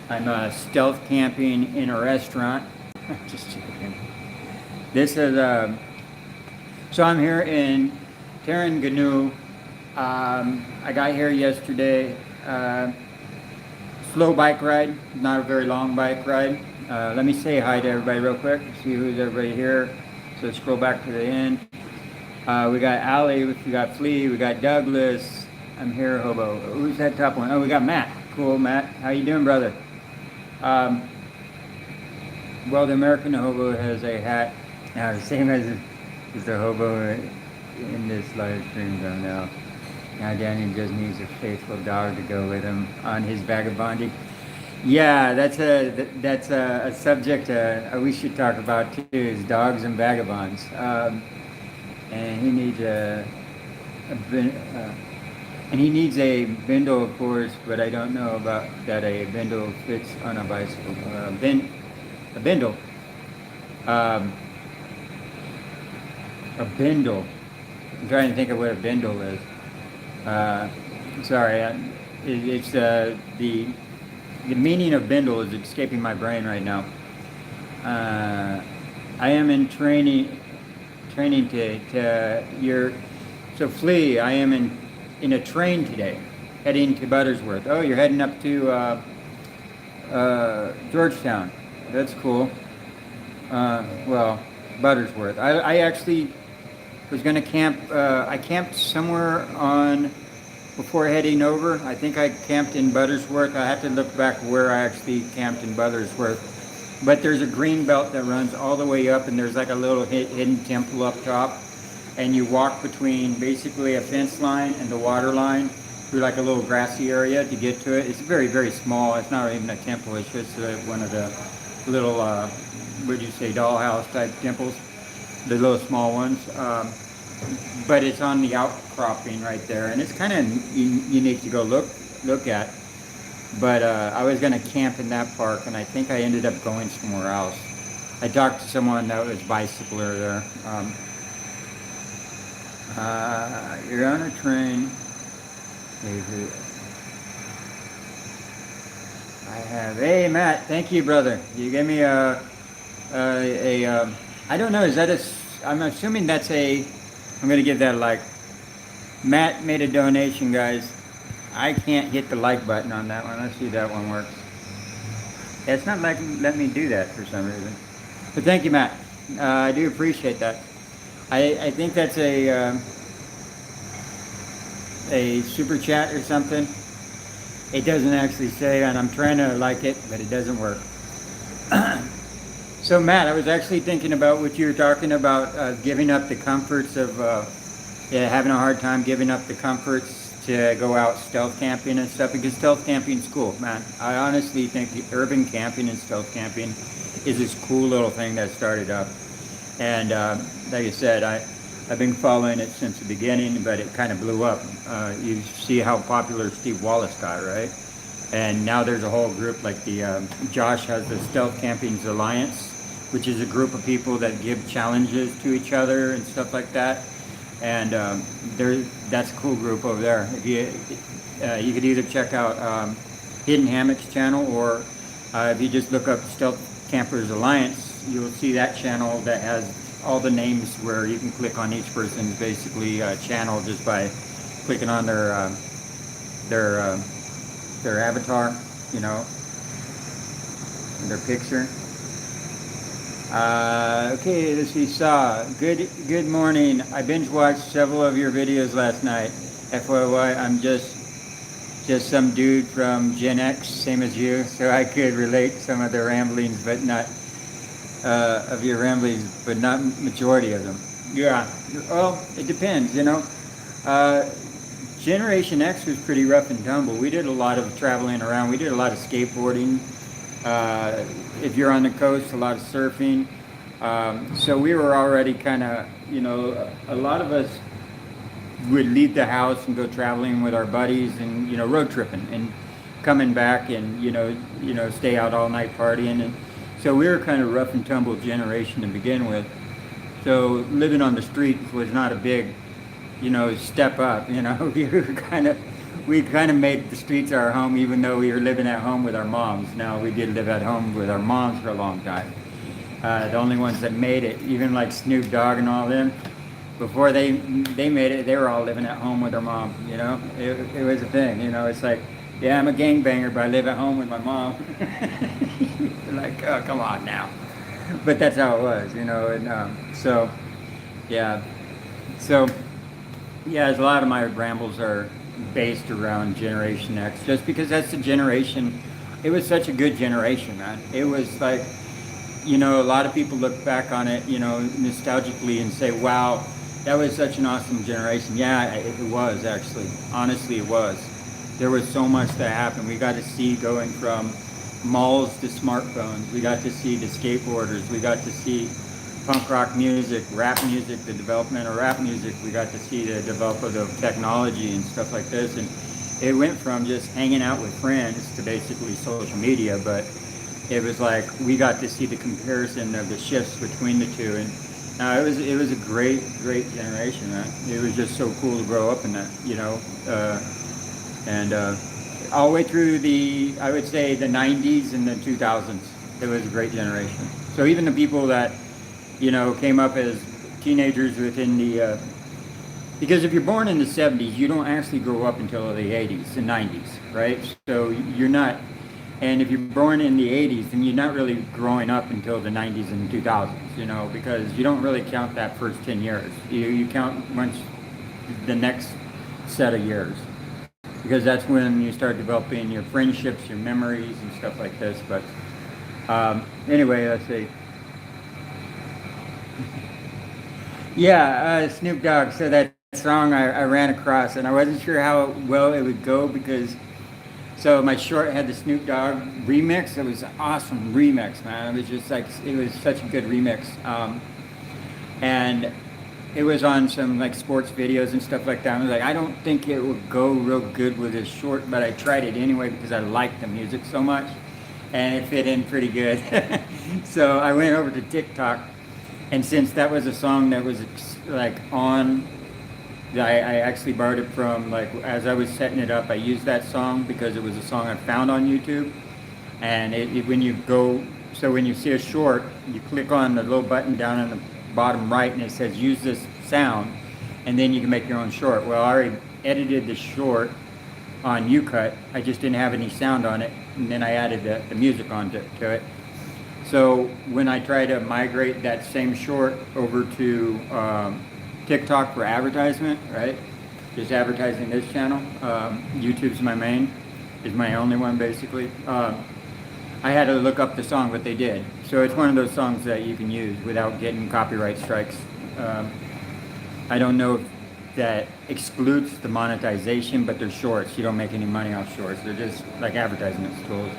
I'm stealth camping in a restaurant. Just kidding. This is so I'm here in Terengganu. I got here yesterday. Slow bike ride, not a very long bike ride. Let me say hi to everybody real quick. See who's everybody here. So scroll back to the end. We got Allie, we got Flea, we got Douglas. I'm here, Hobo. Who's that top one? Oh, we got Matt. Cool, Matt. How you doing, brother? Um, well, the American Hobo has a hat now, the same as the Hobo in this live stream zone now. Now Daniel just needs a faithful dog to go with him on his vagabonding. Yeah, that's a subject we should talk about too, is dogs and vagabonds. And he needs and he needs a bindle, of course, but I don't know about that a bindle fits on a bicycle. A bindle. Um, a bindle. I'm trying to think of what a bindle is. Sorry, it's the meaning of bindle is escaping my brain right now. I am in training to your so Flea. I am in a train today, heading to Buttersworth. Oh, you're heading up to Georgetown. That's cool. Well, Buttersworth. I actually was going to camp. I camped somewhere on before heading over. I think I camped in Buttersworth. I have to look back where I actually camped in Buttersworth. But there's a green belt that runs all the way up, and there's like a little hidden temple up top. And you walk between basically a fence line and the water line through like a little grassy area to get to it. It's very, very small. It's not even a temple. It's just one of the little, what do you say, dollhouse type temples. The little small ones. But it's on the outcropping right there, and it's kind of unique to go look at. But I was going to camp in that park, and I think I ended up going somewhere else. I talked to someone that was bicycler there. You're on a train. I have. Hey, Matt. Thank you, brother. You gave me I don't know. Is that a? I'm assuming that's a. I'm gonna give that a like. Matt made a donation, guys. I can't hit the like button on that one. Let's see if that one works. Yeah, it's not like let me do that for some reason. But thank you, Matt. I do appreciate that. I think that's a super chat or something. It doesn't actually say, and I'm trying to like it, but it doesn't work. So Matt, I was actually thinking about what you were talking about, giving up the comforts of, having a hard time giving up the comforts to go out stealth camping and stuff, because stealth camping is cool, man. I honestly think the urban camping and stealth camping is this cool little thing that started up. And like I said, I've been following it since the beginning, but it kind of blew up. You see how popular Steve Wallace got, right? And now there's a whole group like Josh has the Stealth Camping's Alliance, which is a group of people that give challenges to each other and stuff like that. And that's a cool group over there. If you could either check out Hidden Hammock's channel, or if you just look up Stealth Campers Alliance, you'll see that channel that has all the names where you can click on each person's basically channel just by clicking on their avatar, you know, their picture. Okay, let's see. Good morning. I binge watched several of your videos last night. FYI, I'm just some dude from Gen X, same as you, so I could relate some of the ramblings, but not of your ramblings, but not majority of them. Yeah. Well, it depends, you know. Generation X was pretty rough and tumble. We did a lot of traveling around. We did a lot of skateboarding. If you're on the coast, a lot of surfing. So we were already kind of, you know, a lot of us would leave the house and go traveling with our buddies and, you know, road tripping and coming back and, you know, stay out all night partying. And so we were kind of rough and tumble generation to begin with. So living on the street was not a big, you know, step up, you know. We were kind of we kind of made the streets our home, even though we were living at home with our moms. Now, we did live at home with our moms for a long time. The only ones that made it, even like Snoop Dogg and all them, before they made it, they were all living at home with their mom. You know, it was a thing. You know, it's like, yeah, I'm a gangbanger, but I live at home with my mom. Like, oh, come on now. But that's how it was, you know. And so, yeah. So, yeah, a lot of my rambles are based around Generation X, just because that's the generation. It was such a good generation, man. It was like, you know, a lot of people look back on it, you know, nostalgically and say, wow, that was such an awesome generation. Yeah, it was actually. Honestly, it was. There was so much that happened. We got to see going from malls to smartphones. We got to see the skateboarders. We got to see punk rock music, rap music, the development of rap music. We got to see the development of technology and stuff like this. And it went from just hanging out with friends to basically social media. But it was like we got to see the comparison of the shifts between the two. And it was a great generation, man. It was just so cool to grow up in that, you know. And all the way through I would say the 90s and the 2000s, it was a great generation. So even the people that, you know, came up as teenagers within because if you're born in the 70s, you don't actually grow up until the 80s and 90s, right? So you're not, and if you're born in the 80s, then you're not really growing up until the 90s and 2000s, you know, because you don't really count that first 10 years. You count once the next set of years, because that's when you start developing your friendships, your memories, and stuff like this. But anyway, let's see. Yeah, Snoop Dogg. So that song I ran across, and I wasn't sure how well it would go because, so my short had the Snoop Dogg remix. It was an awesome remix, man. It was just like, it was such a good remix. And it was on some like sports videos and stuff like that. I was like, I don't think it would go real good with this short, but I tried it anyway because I liked the music so much, and it fit in pretty good. So I went over to TikTok, and since that was a song that was like on, I actually borrowed it from, like, as I was setting it up, I used that song because it was a song I found on YouTube. And when you go, so when you see a short, you click on the little button down in the bottom right, and it says use this sound, and then you can make your own short. Well, I already edited the short on UCut. I just didn't have any sound on it, and then I added the music onto it. So when I try to migrate that same short over to TikTok for advertisement, right? Just advertising this channel. YouTube's my main, is my only one basically. I had to look up the song, but they did. So it's one of those songs that you can use without getting copyright strikes. I don't know if that excludes the monetization, but they're shorts. You don't make any money off shorts. They're just like advertisement tools.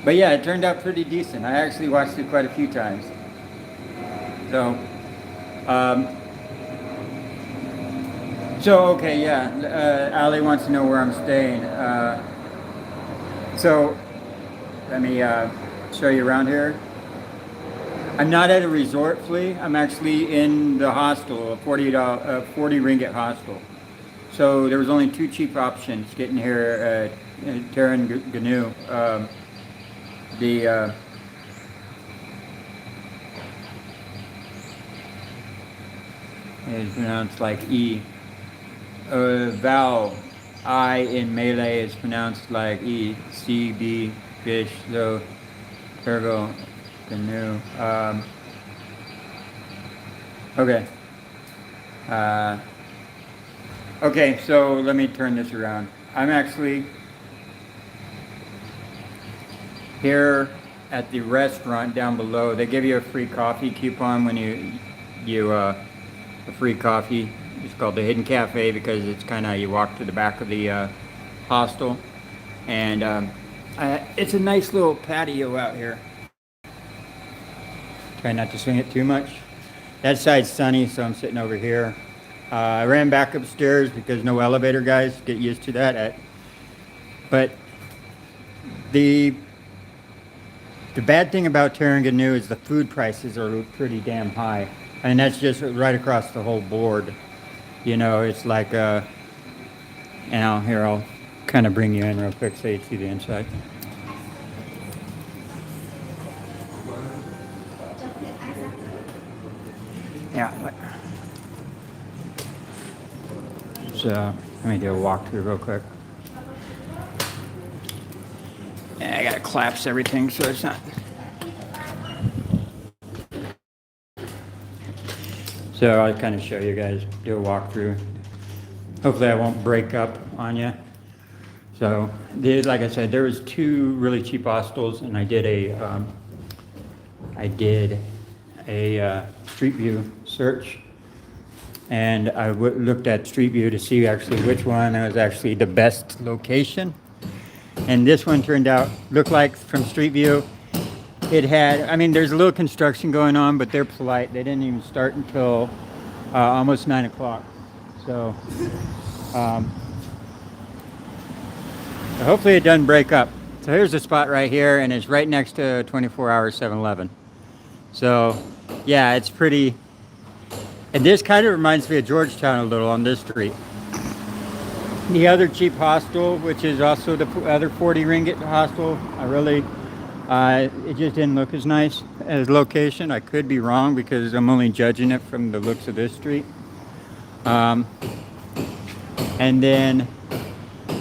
But yeah, it turned out pretty decent. I actually watched it quite a few times. So, okay, yeah. Ali wants to know where I'm staying. So let me show you around here. I'm not at a resort flea. I'm actually in the hostel, a 40 ringgit hostel. So there was only two cheap options getting here at Terengganu. It's pronounced like E. Vowel I in Malay is pronounced like E. C, B, fish, so ergo, canoe. Okay. Okay, so let me turn this around. I'm actually here at the restaurant down below. They give you a free coffee coupon when you a free coffee. It's called the Hidden Cafe because it's kind of, you walk to the back of the hostel, and it's a nice little patio out here. Try not to swing it too much. That side's sunny, so I'm sitting over here. I ran back upstairs because no elevator, guys. Get used to that. But the bad thing about Terengganu is the food prices are pretty damn high. And that's just right across the whole board. You know, it's like, here, I'll kind of bring you in real quick so you see the inside. Yeah. So let me do a walkthrough real quick. Yeah, I gotta collapse everything so it's not. So I'll kind of show you guys, do a walkthrough. Hopefully I won't break up on you. So, like I said, there was 2 really cheap hostels, and I did a Street View search, and I looked at Street View to see actually which one was actually the best location. And this one turned out, looked like from Street View, it had, I mean, there's a little construction going on, but they're polite. They didn't even start until almost 9 o'clock. So, hopefully it doesn't break up. So here's the spot right here, and it's right next to 24-hour 7-Eleven. So, yeah, it's pretty. And this kind of reminds me of Georgetown a little on this street. The other cheap hostel, which is also the other 40 ringgit hostel, it just didn't look as nice as location. I could be wrong because I'm only judging it from the looks of this street. And then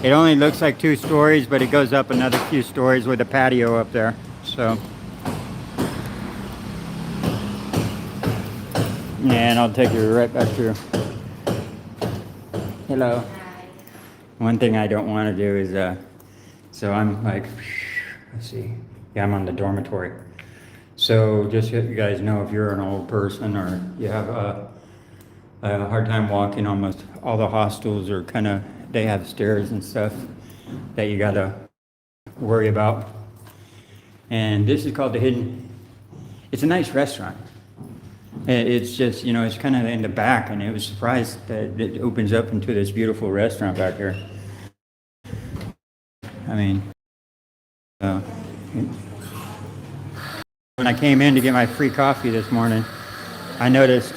it only looks like 2 stories, but it goes up another few stories with a patio up there. So, and I'll take you right back to. Hello. One thing I don't want to do is, so I'm like, let's see. Yeah, I'm on the dormitory. So just so you guys know, if you're an old person or you have a hard time walking, almost all the hostels are kind of, they have stairs and stuff that you got to worry about. And this is called the Hidden. It's a nice restaurant. It's just, it's kind of in the back, and I was surprised that it opens up into this beautiful restaurant back here. I mean, when I came in to get my free coffee this morning, I noticed,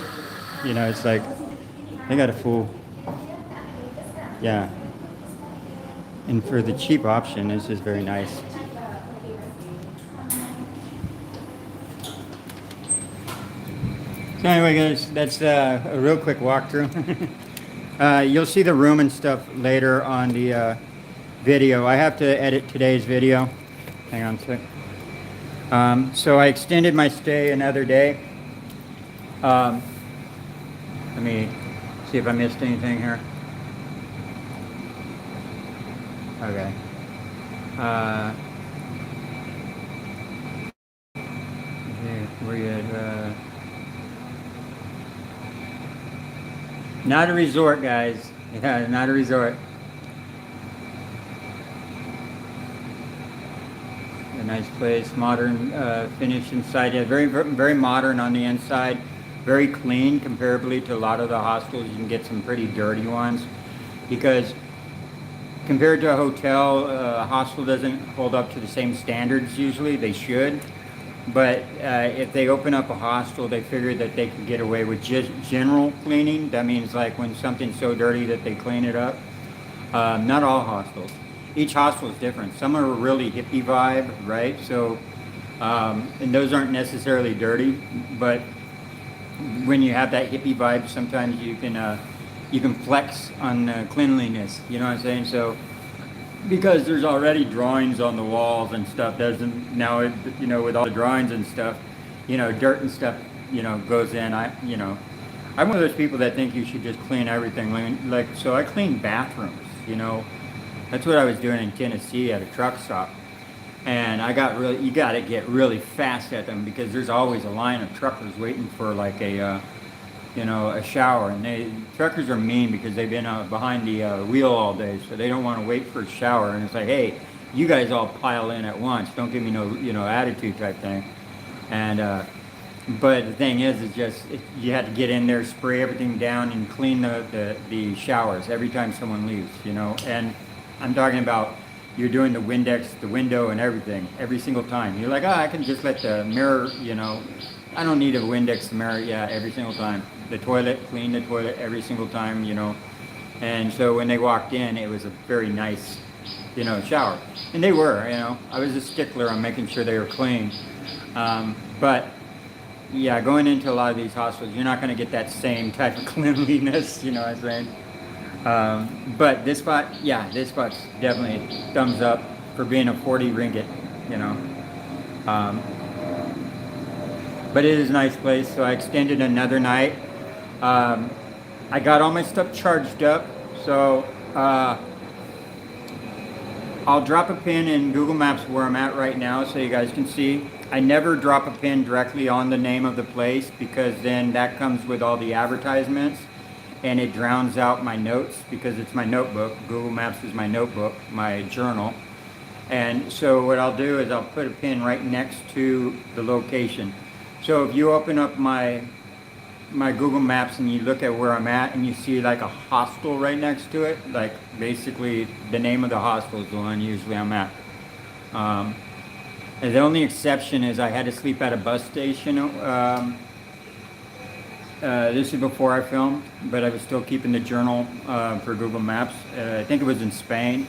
it's like, they got a full, yeah. And for the cheap option, this is very nice. So anyway, guys, that's a real quick walkthrough. You'll see the room and stuff later on the video. I have to edit today's video. Hang on a sec. So I extended my stay another day. Let me see if I missed anything here. Okay. Where you at? Not a resort, guys. Yeah, not a resort. A nice place, modern finish inside. Yeah, very, very modern on the inside. Very clean, comparably to a lot of the hostels. You can get some pretty dirty ones, because compared to a hotel, a hostel doesn't hold up to the same standards usually. They should. But if they open up a hostel, they figure that they can get away with just general cleaning. That means like when something's so dirty that they clean it up. Not all hostels. Each hostel is different. Some are really hippie vibe, right? So, and those aren't necessarily dirty. But when you have that hippie vibe, sometimes you can flex on cleanliness. You know what I'm saying? So, because there's already drawings on the walls and stuff, doesn't now it, with all the drawings and stuff, dirt and stuff, goes in. I'm one of those people that think you should just clean everything. So I clean bathrooms. That's what I was doing in Tennessee at a truck stop, and you got to get really fast at them, because there's always a line of truckers waiting for like a shower, and truckers are mean because they've been behind the wheel all day, so they don't want to wait for a shower. And it's like, hey, you guys all pile in at once. Don't give me no attitude type thing. And but the thing is just you have to get in there, spray everything down, and clean the showers every time someone leaves. And I'm talking about you're doing the Windex, the window, and everything every single time. You're like, I can just let the mirror, I don't need a Windex mirror. Yeah, every single time. The toilet, clean the toilet every single time, And so when they walked in, it was a very nice shower. And they were, I was a stickler on making sure they were clean. But yeah, going into a lot of these hospitals, you're not going to get that same type of cleanliness, you know what I'm saying? But this spot's definitely thumbs up for being a 40 ringgit, you know. But it is a nice place, so I extended another night. I got all my stuff charged up, so I'll drop a pin in Google Maps where I'm at right now so you guys can see. I never drop a pin directly on the name of the place because then that comes with all the advertisements and it drowns out my notes because it's my notebook. Google Maps is my notebook, my journal. And so what I'll do is I'll put a pin right next to the location. So if you open up my Google Maps and you look at where I'm at and you see like a hostel right next to it, like basically the name of the hostel is the one usually I'm at. And the only exception is I had to sleep at a bus station. This is before I filmed, but I was still keeping the journal for Google Maps. I think it was in Spain.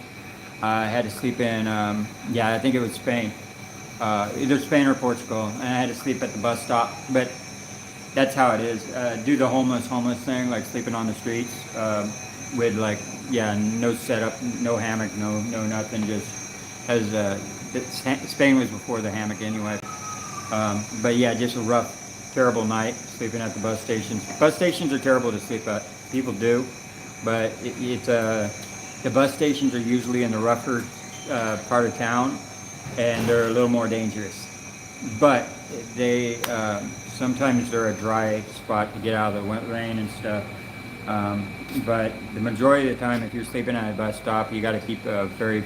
I had to sleep in, I think it was Spain. Either Spain or Portugal. And I had to sleep at the bus stop. But that's how it is. Do the homeless thing, like sleeping on the streets with no setup, no hammock, no nothing. Just as Spain was before the hammock anyway. But yeah, just a rough, terrible night sleeping at the bus stations. Bus stations are terrible to sleep at. People do, but the bus stations are usually in the rougher part of town, and they're a little more dangerous. But they sometimes they're a dry spot to get out of the rain and stuff. But the majority of the time, if you're sleeping at a bus stop, you got to keep very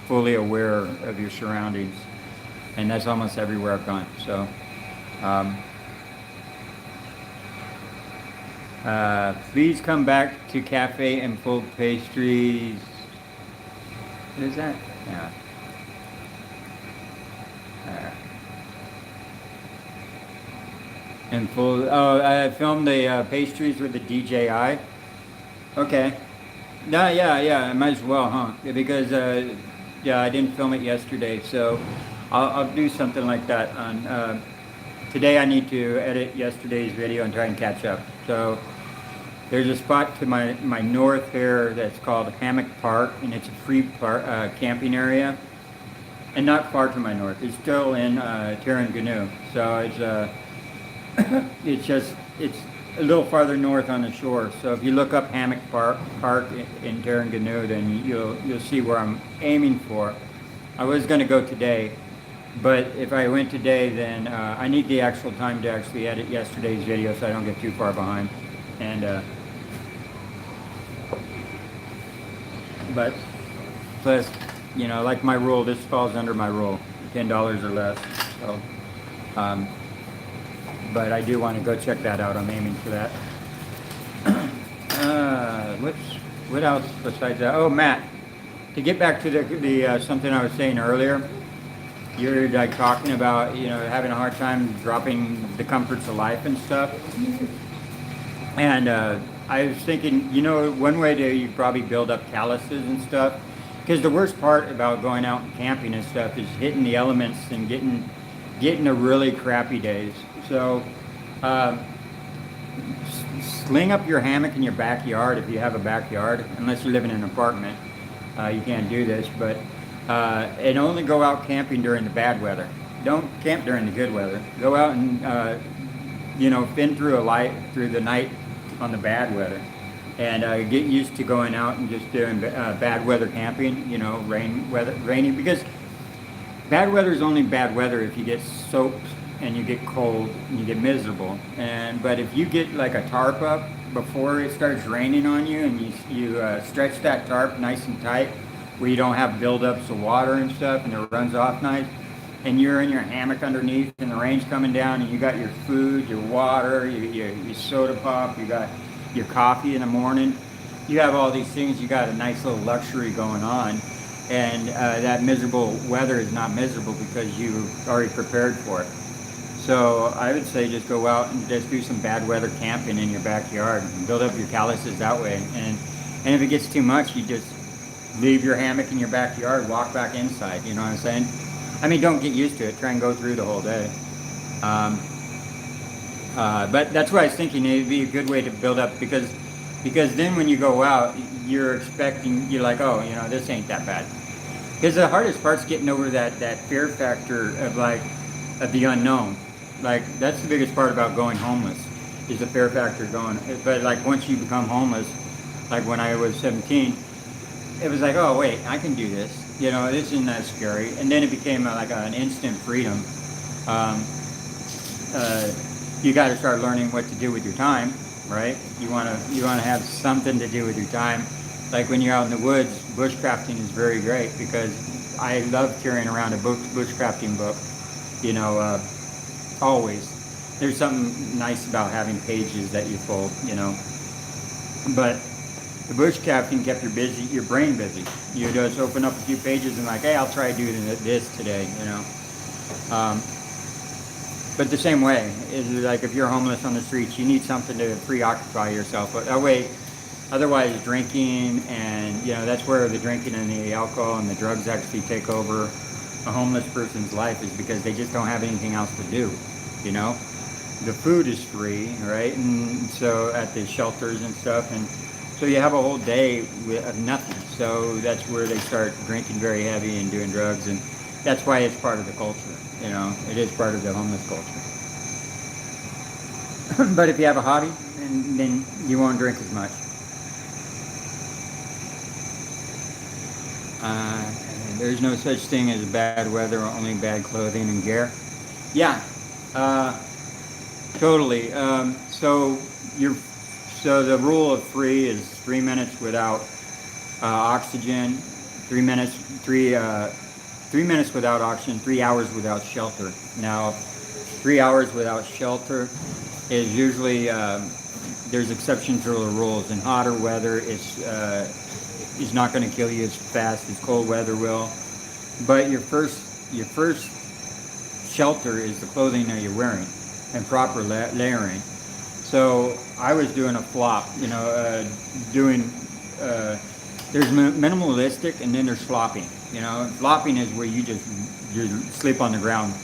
fully aware of your surroundings, and that's almost everywhere I've gone. So, please come back to cafe and full pastries. What is that? Yeah. And full. Oh, I filmed the pastries with the DJI. Okay. No, yeah. I might as well, huh? Because I didn't film it yesterday, so I'll do something like that. On today, I need to edit yesterday's video and try and catch up. So there's a spot to my north here that's called Hammock Park, and it's a free camping area, and not far to my north. It's still in Terengganu, so it's a little farther north on the shore. So if you look up Hammock Park in Terengganu, then you'll see where I'm aiming for. I was going to go today, but if I went today, then I need the actual time to actually edit yesterday's video so I don't get too far behind. And but plus, like my rule, this falls under my rule, $10 or less. So. But I do want to go check that out. I'm aiming for that. What else besides that? Oh, Matt, to get back to the something I was saying earlier, you're like talking about having a hard time dropping the comforts of life and stuff. And I was thinking, one way to you probably build up calluses and stuff, because the worst part about going out and camping and stuff is hitting the elements and getting the really crappy days. So, sling up your hammock in your backyard if you have a backyard, unless you live in an apartment. You can't do this, but and only go out camping during the bad weather. Don't camp during the good weather. Go out and fin through the night on the bad weather, and get used to going out and just doing bad weather camping. Rainy, because bad weather is only bad weather if you get soaked and you get cold and you get miserable. But if you get like a tarp up before it starts raining on you, and you stretch that tarp nice and tight where you don't have buildups of water and stuff, and it runs off nice, and you're in your hammock underneath and the rain's coming down, and you got your food, your water, your soda pop, you got your coffee in the morning, you have all these things, you got a nice little luxury going on. And that miserable weather is not miserable because you already prepared for it. So I would say just go out and just do some bad weather camping in your backyard and build up your calluses that way. And if it gets too much, you just leave your hammock in your backyard, walk back inside. You know what I'm saying? I mean, don't get used to it. Try and go through the whole day. Um, but that's what I was thinking. It'd be a good way to build up because then when you go out, you're like, oh, this ain't that bad. Because the hardest part's getting over that fear factor of the unknown. Like that's the biggest part about going homeless is the fear factor going. But like once you become homeless, like when I was 17, it was like, oh wait, I can do this. This isn't that scary. And then it became like an instant freedom. Um, you got to start learning what to do with your time, right? You want to have something to do with your time. Like when you're out in the woods, bushcrafting is very great because I love carrying around a bushcrafting book. Always. There's something nice about having pages that you fold. But the bushcrafting kept your brain busy. You just open up a few pages and like, hey, I'll try doing this today. But the same way is like if you're homeless on the streets, you need something to preoccupy yourself. But that way, otherwise drinking and that's where the drinking and the alcohol and the drugs actually take over a homeless person's life is because they just don't have anything else to do. The food is free, right? And so at the shelters and stuff, and so you have a whole day of nothing. So that's where they start drinking very heavy and doing drugs, and that's why it's part of the culture. It is part of the homeless culture. But if you have a hobby, then you won't drink as much. There's no such thing as bad weather, only bad clothing and gear. Yeah, totally. So the rule of 3 is 3 minutes without oxygen, 3 minutes without oxygen, 3 hours without shelter. Now, 3 hours without shelter is usually there's exceptions to the rules. In hotter weather, it's not going to kill you as fast as cold weather will. But your first shelter is the clothing that you're wearing and proper layering. So I was doing a flop, there's minimalistic and then there's flopping. Flopping is where you sleep on the ground,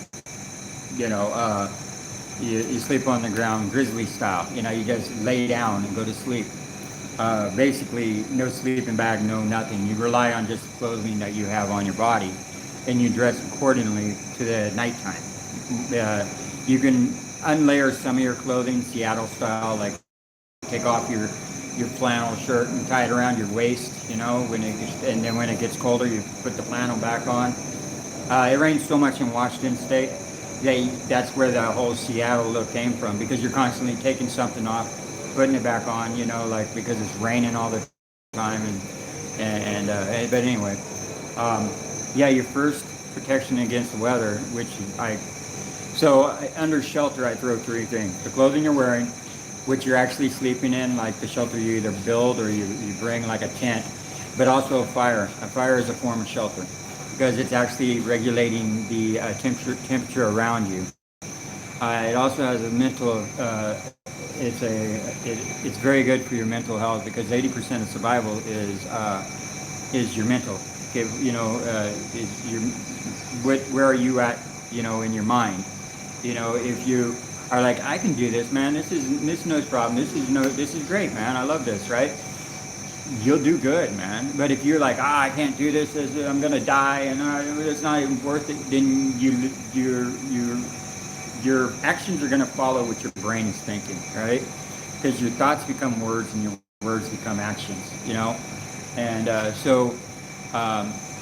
you sleep on the ground grizzly style. You just lay down and go to sleep. Basically, no sleeping bag, no nothing. You rely on just the clothing that you have on your body, and you dress accordingly to the nighttime. You can unlayer some of your clothing, Seattle style, like take off your flannel shirt and tie it around your waist, and then when it gets colder, you put the flannel back on. It rains so much in Washington State, that's where the whole Seattle look came from, because you're constantly taking something off, putting it back on, because it's raining all the time, but anyway, your first protection against the weather, under shelter I throw 3 things: the clothing you're wearing, which you're actually sleeping in, like the shelter you either build or you bring, like a tent, but also a fire. A fire is a form of shelter because it's actually regulating the temperature around you. It also has a mental. It's very good for your mental health because 80% of survival is your mental. Okay, where are you at? In your mind. If you are like, I can do this, man. This is no problem. This is great, man. I love this, right? You'll do good, man. But if you're like, I can't do this. I'm gonna die, and it's not even worth it. Then your actions are gonna follow what your brain is thinking, right? Because your thoughts become words, and your words become actions. And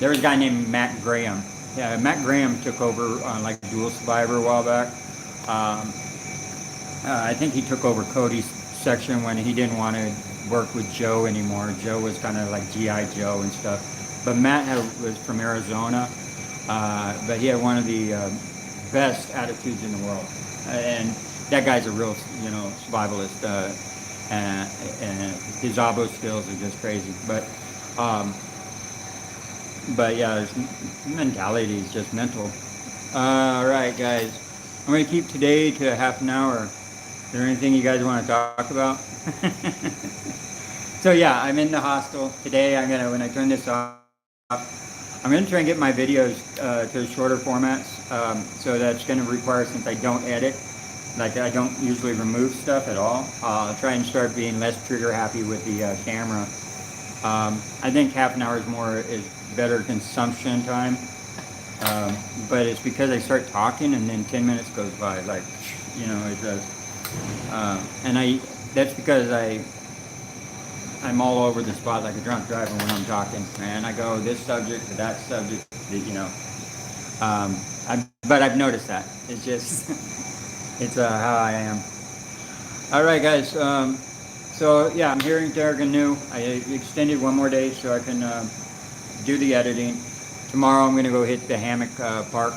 there was a guy named Matt Graham. Yeah, Matt Graham took over on like Dual Survivor a while back. I think he took over Cody's section when he didn't want to work with Joe anymore. Joe was kind of like G.I. Joe and stuff. But Matt was from Arizona, but he had one of the best attitudes in the world. And that guy's a real, survivalist. And his Abo skills are just crazy. But yeah, his mentality is just mental. All right, guys. I'm going to keep today to half an hour. Is there anything you guys want to talk about? So yeah, I'm in the hostel today. When I turn this off, I'm gonna try and get my videos to shorter formats. So that's gonna require, since I don't edit, like I don't usually remove stuff at all. I'll try and start being less trigger happy with the camera. I think half an hour is better consumption time. But it's because I start talking and then 10 minutes goes by, like, it does. That's because I'm all over the spot like a drunk driver when I'm talking, man. I go this subject to that subject, but I've noticed that. It's just, it's how I am. All right, guys. So yeah, I'm here in Tarragonu. I extended one more day so I can do the editing. Tomorrow I'm going to go hit the Hammock Park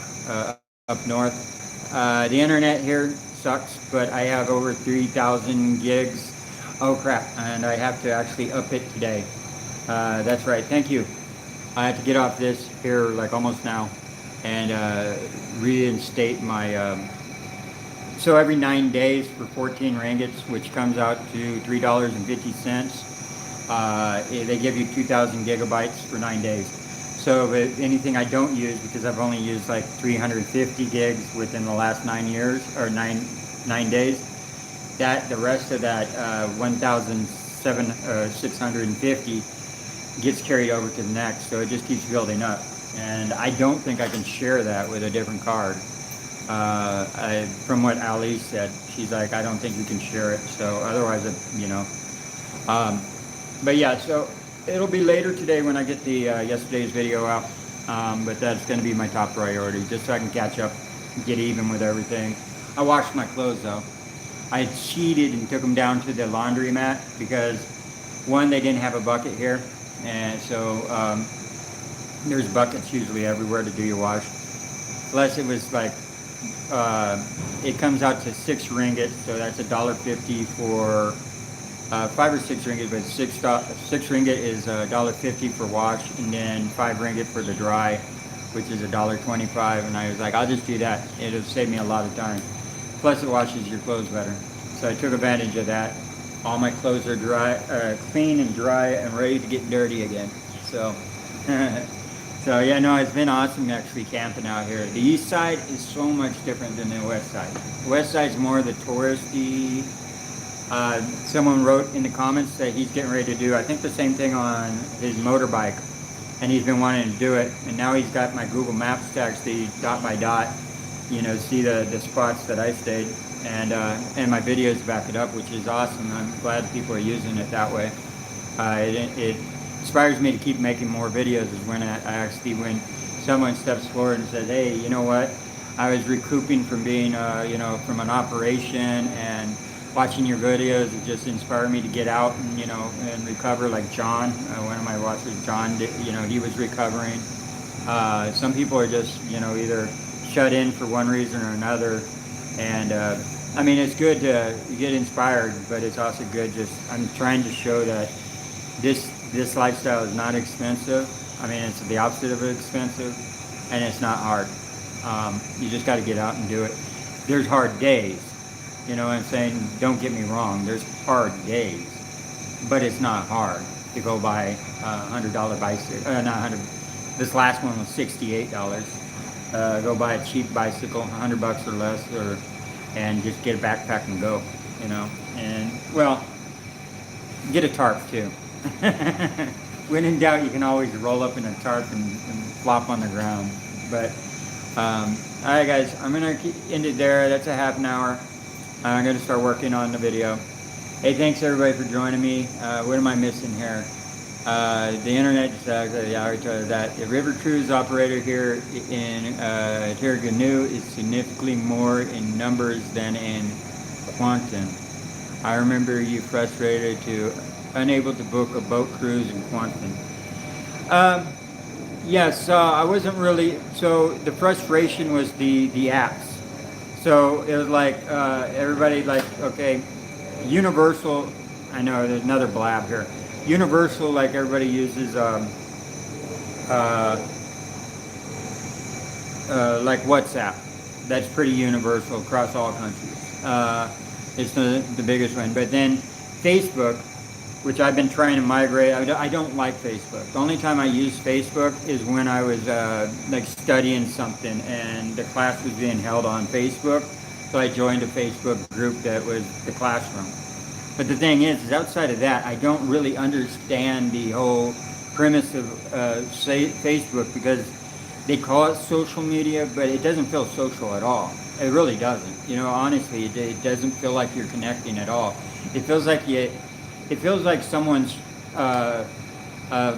up north. The internet here sucks, but I have over 3,000 gigs. Oh crap, and I have to actually up it today. That's right, thank you. I have to get off this here like almost now and reinstate my... So every 9 days for 14 ringgits, which comes out to $3.50, they give you 2,000 gigabytes for 9 days. So but anything I don't use, because I've only used like 350 gigs within the last 9 years, or nine days, that the rest of that 1,650 gets carried over to the next. So it just keeps building up. And I don't think I can share that with a different card. From what Ali said, she's like, I don't think you can share it. So otherwise, but yeah, so it'll be later today when I get the yesterday's video out. But that's going to be my top priority, just so I can catch up, get even with everything. I washed my clothes though. I cheated and took them down to the laundromat because one, they didn't have a bucket here, and so there's buckets usually everywhere to do your wash. Plus, it was like it comes out to 6 ringgit, so that's $1.50 for 5 or 6 ringgit, but 6 ringgit is $1.50 for wash, and then 5 ringgit for the dry, which is $1.25. And I was like, I'll just do that. It'll save me a lot of time. Plus, it washes your clothes better. So I took advantage of that. All my clothes are dry, clean and dry, and ready to get dirty again. So. So yeah, no, it's been awesome actually camping out here. The east side is so much different than the west side. The west side's more the touristy. Someone wrote in the comments that he's getting ready to do, I think, the same thing on his motorbike, and he's been wanting to do it. And now he's got my Google Maps to actually dot by dot, see the spots that I stayed, and my videos back it up, which is awesome. I'm glad people are using it that way. It inspires me to keep making more videos is when when someone steps forward and says, hey, you know what, I was recouping from being from an operation, and watching your videos, it just inspired me to get out and and recover, like John, one of my watchers, John, he was recovering. Some people are just either shut in for one reason or another, and I mean, it's good to get inspired, but it's also good I'm trying to show that this lifestyle is not expensive. I mean, it's the opposite of expensive, and it's not hard. You just got to get out and do it. There's hard days, what I'm saying? Don't get me wrong, there's hard days, but it's not hard to go buy a $100 bicycle, not 100, this last one was $68. Go buy a cheap bicycle, $100 or less, and just get a backpack and go, and well, get a tarp too. When in doubt, you can always roll up in a tarp and flop on the ground. But alright guys, I'm gonna end it there. That's a half an hour. I'm gonna start working on the video. Hey, thanks everybody for joining me. What am I missing here? The internet sucks. I already told you that. The river cruise operator here in Tarragonu is significantly more in numbers than in quantum. I remember you frustrated to unable to book a boat cruise in Quantum. Yes, I wasn't really, so the frustration was the apps. So it was like, everybody like, okay, Universal, I know there's another blab here. Universal, like everybody uses, like WhatsApp. That's pretty universal across all countries. It's the biggest one. But then Facebook, which I've been trying to migrate. I don't like Facebook. The only time I use Facebook is when I was like studying something and the class was being held on Facebook. So I joined a Facebook group that was the classroom. But the thing is outside of that, I don't really understand the whole premise of Facebook, because they call it social media, but it doesn't feel social at all. It really doesn't. You know, honestly, it doesn't feel like you're connecting at all. It feels like it feels like someone's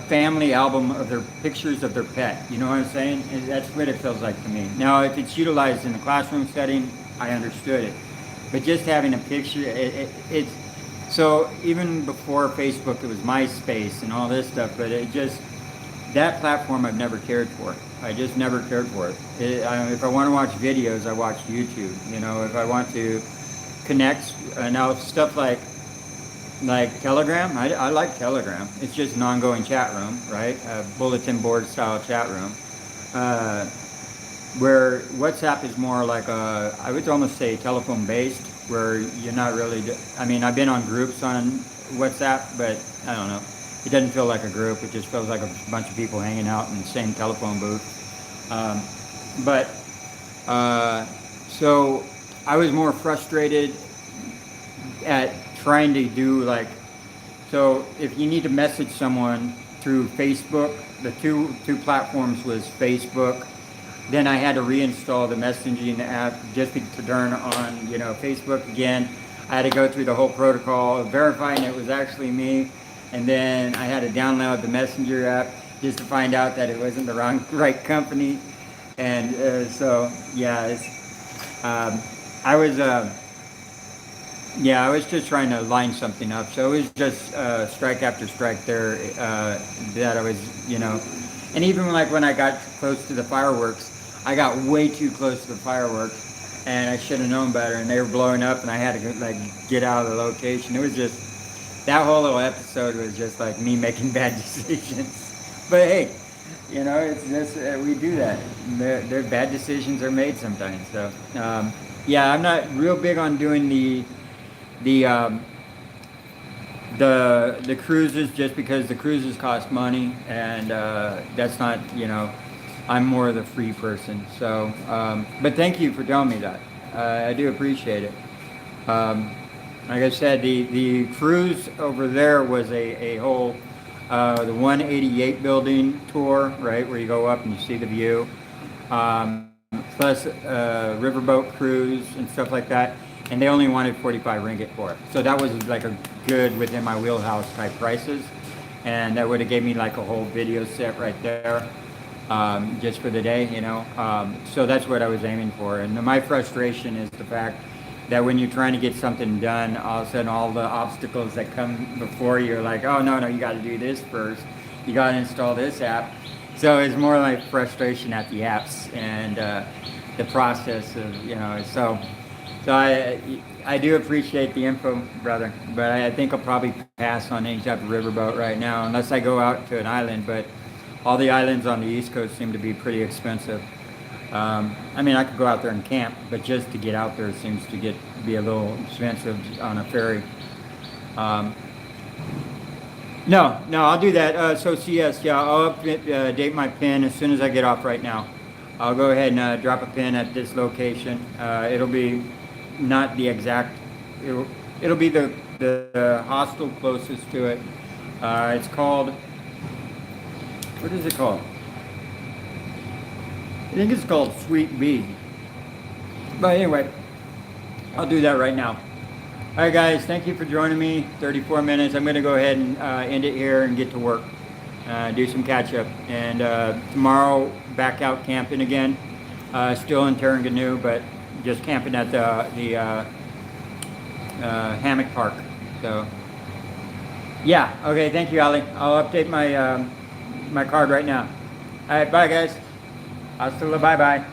family album of their pictures of their pet. You know what I'm saying? And that's what it feels like to me. Now, if it's utilized in the classroom setting, I understood it. But just having a picture, it's so even before Facebook, it was MySpace and all this stuff. But it just, that platform I've never cared for. I just never cared for it. If I want to watch videos, I watch YouTube. You know, if I want to connect, now stuff like Telegram, I like Telegram. It's just an ongoing chat room, right? A bulletin board style chat room. Where WhatsApp is more like I would almost say telephone based, where you're not really, I mean, I've been on groups on WhatsApp, but I don't know. It doesn't feel like a group. It just feels like a bunch of people hanging out in the same telephone booth. So I was more frustrated at trying to do so if you need to message someone through Facebook, the two platforms was Facebook. Then I had to reinstall the messaging app just to turn on, Facebook again. I had to go through the whole protocol, verifying it was actually me. And then I had to download the Messenger app just to find out that it wasn't the right company. And I was just trying to line something up. So it was just strike after strike there that I was, and even when I got close to the fireworks, I got way too close to the fireworks, and I should have known better. And they were blowing up, and I had to get out of the location. It was just, that whole little episode was just like me making bad decisions. But hey, it's just we do that. Their bad decisions are made sometimes. So I'm not real big on doing the cruises, just because the cruises cost money, and that's not, I'm more of the free person. So, but thank you for telling me that. I do appreciate it. Like I said, the cruise over there was a whole, the 188 building tour, right, where you go up and you see the view, plus riverboat cruise and stuff like that. And they only wanted 45 ringgit for it. So that was like a good within my wheelhouse type prices. And that would have gave me like a whole video set right there, just for the day, So that's what I was aiming for. And my frustration is the fact that when you're trying to get something done, all of a sudden all the obstacles that come before you are like, oh, no, you got to do this first. You got to install this app. So it's more like frustration at the apps and the process of, So I do appreciate the info, brother, but I think I'll probably pass on any type of riverboat right now, unless I go out to an island. But all the islands on the East Coast seem to be pretty expensive. I could go out there and camp, but just to get out there seems to be a little expensive on a ferry. No, I'll do that. So CS, I'll update my pin as soon as I get off right now. I'll go ahead and drop a pin at this location. It'll be not the exact, it'll be the hostel closest to it. It's called, what is it called? I think it's called Sweet Bee. But anyway, I'll do that right now. All right, guys, thank you for joining me. 34 minutes. I'm going to go ahead and end it here and get to work. Do some catch up. And tomorrow, back out camping again. Still in Terengganu, but just camping at the Hammock Park. So, yeah. Okay, thank you, Ali. I'll update my my card right now. All right, bye, guys. Hasta la bye-bye.